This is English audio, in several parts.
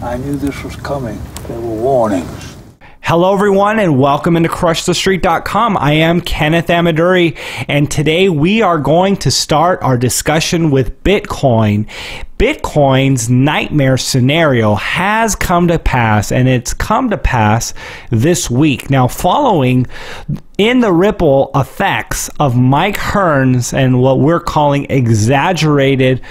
I knew this was coming. There were warnings. Hello everyone and welcome into CrushTheStreet.com. I am Kenneth Amaduri and today we are going to start our discussion with Bitcoin. Bitcoin's nightmare scenario has come to pass, and it's come to pass this week. Now, following in the ripple effects of Mike Hearn's and what we're calling exaggerated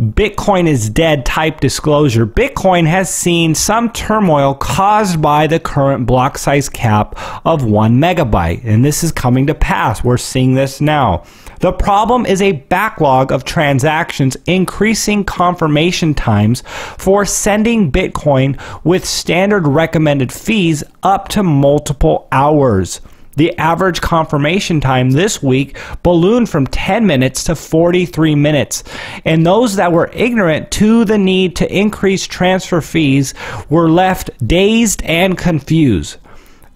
Bitcoin is dead type disclosure, Bitcoin has seen some turmoil caused by the current block size cap of 1 megabyte, and this is coming to pass. We're seeing this now. The problem is a backlog of transactions, increasing confirmation times for sending Bitcoin with standard recommended fees up to multiple hours. The average confirmation time this week ballooned from 10 minutes to 43 minutes, and those that were ignorant to the need to increase transfer fees were left dazed and confused.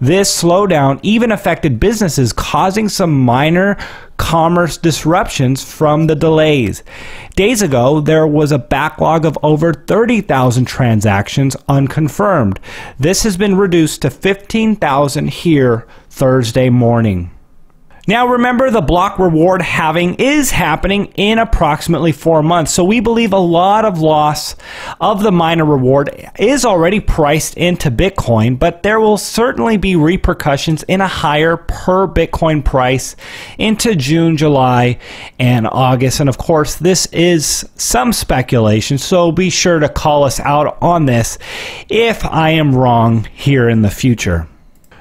This slowdown even affected businesses, causing some minor commerce disruptions from the delays. Days ago, there was a backlog of over 30,000 transactions unconfirmed. This has been reduced to 15,000 here Thursday morning. Now remember, the block reward halving is happening in approximately 4 months, so we believe a lot of loss of the miner reward is already priced into Bitcoin, but there will certainly be repercussions in a higher per Bitcoin price into June, July, and August. And of course, this is some speculation, so be sure to call us out on this if I am wrong here in the future.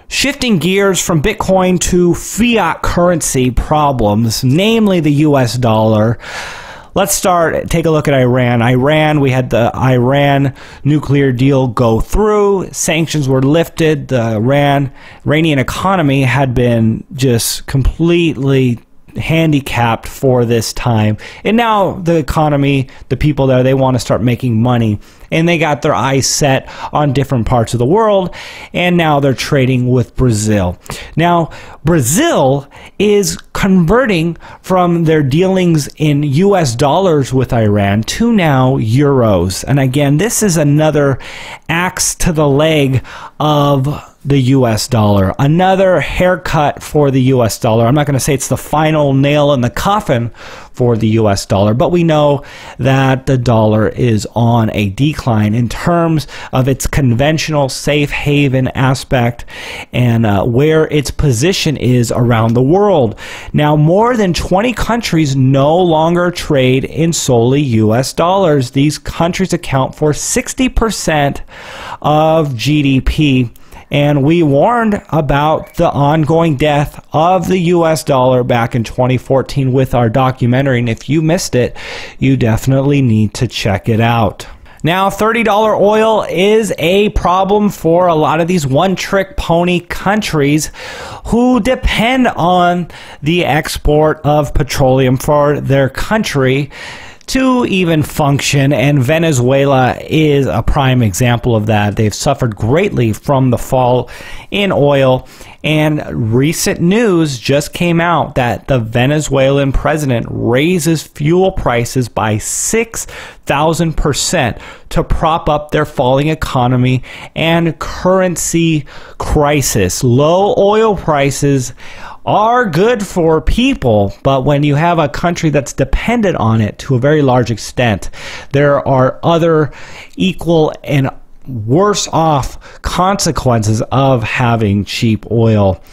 Shifting gears from Bitcoin to fiat currency problems, namely the US dollar. Let's take a look at Iran. We had the Iran nuclear deal go through. Sanctions were lifted. The Iranian economy had been just completely handicapped for this time, and now the economy, the people there, they want to start making money, and they got their eyes set on different parts of the world, and now they're trading with Brazil. Now Brazil is converting from their dealings in US dollars with Iran to now euros, and again, this is another axe to the leg of the US dollar, another haircut for the US dollar. I'm not going to say it's the final nail in the coffin for the US dollar, but we know that the dollar is on a decline in terms of its conventional safe haven aspect and where its position is around the world. Now, more than 20 countries no longer trade in solely US dollars. These countries account for 60% of GDP. And we warned about the ongoing death of the US dollar back in 2014 with our documentary. And if you missed it, you definitely need to check it out. Now, $30 oil is a problem for a lot of these one-trick pony countries who depend on the export of petroleum for their country to even function, and Venezuela is a prime example of that. They've suffered greatly from the fall in oil, and recent news just came out that the Venezuelan president raises fuel prices by 6,000% to prop up their falling economy and currency crisis. Low oil prices are good for people, but when you have a country that's dependent on it to a very large extent, there are other equal and worse off consequences of having cheap oil,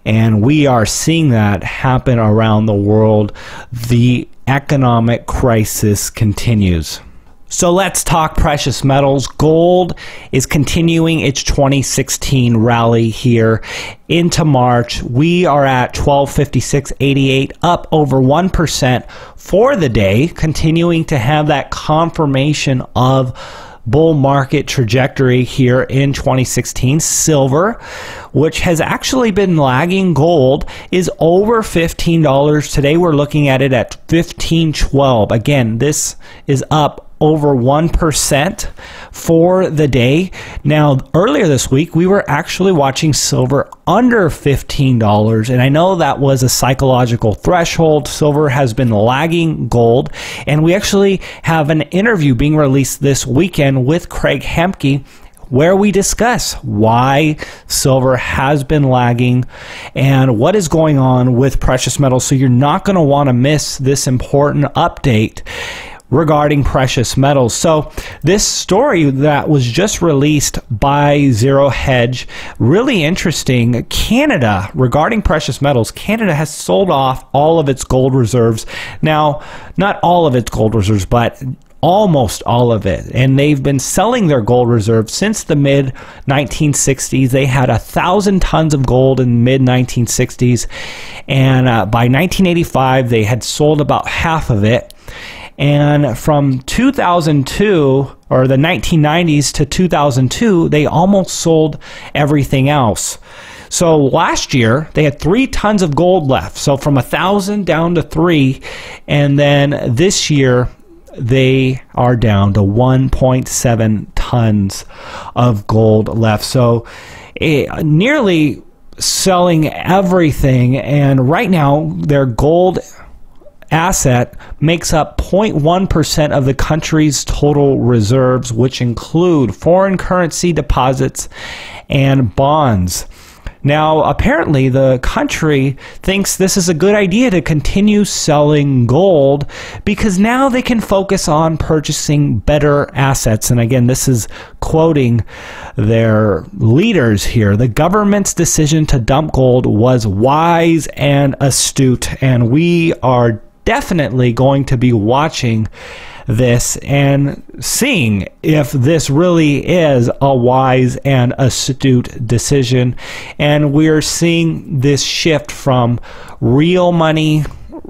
and we are seeing that happen around the world. The economic crisis continues. So let's talk precious metals. Gold is continuing its 2016 rally here into March. We are at 1256.88, up over 1% for the day, continuing to have that confirmation of bull market trajectory here in 2016. Silver, which has actually been lagging gold, is over $15. Today we're looking at it at $15.12. Again, this is up over 1% for the day. Now, earlier this week, we were actually watching silver under $15, and I know that was a psychological threshold. Silver has been lagging gold, and we actually have an interview being released this weekend with Craig Hemke, where we discuss why silver has been lagging and what is going on with precious metals. So you're not going to want to miss this important update regarding precious metals. So this story that was just released by Zero Hedge, really interesting. Canada, regarding precious metals, Canada has sold off all of its gold reserves. Now, not all of its gold reserves, but almost all of it. And they've been selling their gold reserves since the mid 1960s. They had 1,000 tons of gold in the mid 1960s. And by 1985, they had sold about half of it. And from 2002, or the 1990s to 2002, they almost sold everything else. So last year, they had 3 tons of gold left. So from 1,000 down to 3. And then this year, they are down to 1.7 tons of gold left. So nearly selling everything. And right now, their gold asset makes up 0.1% of the country's total reserves, which include foreign currency deposits and bonds. Now, apparently, the country thinks this is a good idea to continue selling gold because now they can focus on purchasing better assets. And again, this is quoting their leaders here. The government's decision to dump gold was wise and astute, and we are definitely going to be watching this and seeing if this really is a wise and astute decision. And we're seeing this shift from real money,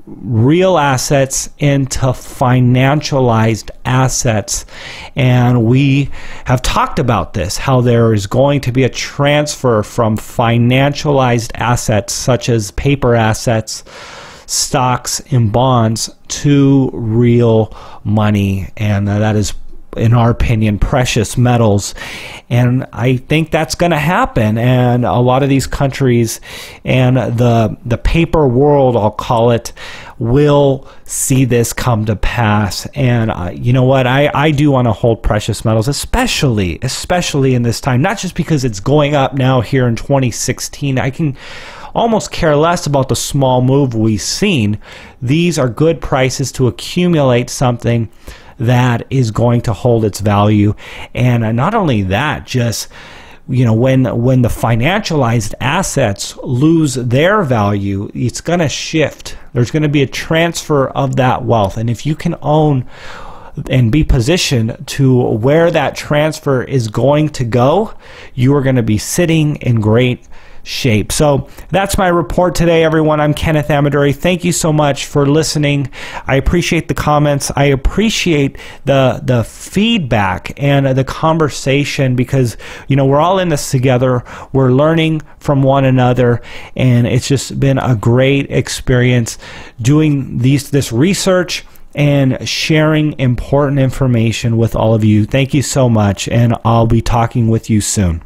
real assets into financialized assets. And we have talked about this, how there is going to be a transfer from financialized assets such as paper assets, stocks and bonds to real money, and that is, in our opinion, precious metals. And I think that's going to happen, and a lot of these countries and the paper world, I'll call it, will see this come to pass. And you know what, I do want to hold precious metals, especially in this time, not just because it's going up now here in 2016. I can almost care less about the small move we've seen. These are good prices to accumulate something that is going to hold its value. And not only that, just, you know, when the financialized assets lose their value, it's going to shift. There's going to be a transfer of that wealth. And if you can own and be positioned to where that transfer is going to go, you are going to be sitting in great shape. So that's my report today, everyone. I'm Kenneth Amaduri. Thank you so much for listening. I appreciate the comments. I appreciate the feedback and the conversation, because, you know, we're all in this together. We're learning from one another, and it's just been a great experience doing this research and sharing important information with all of you. Thank you so much, and I'll be talking with you soon.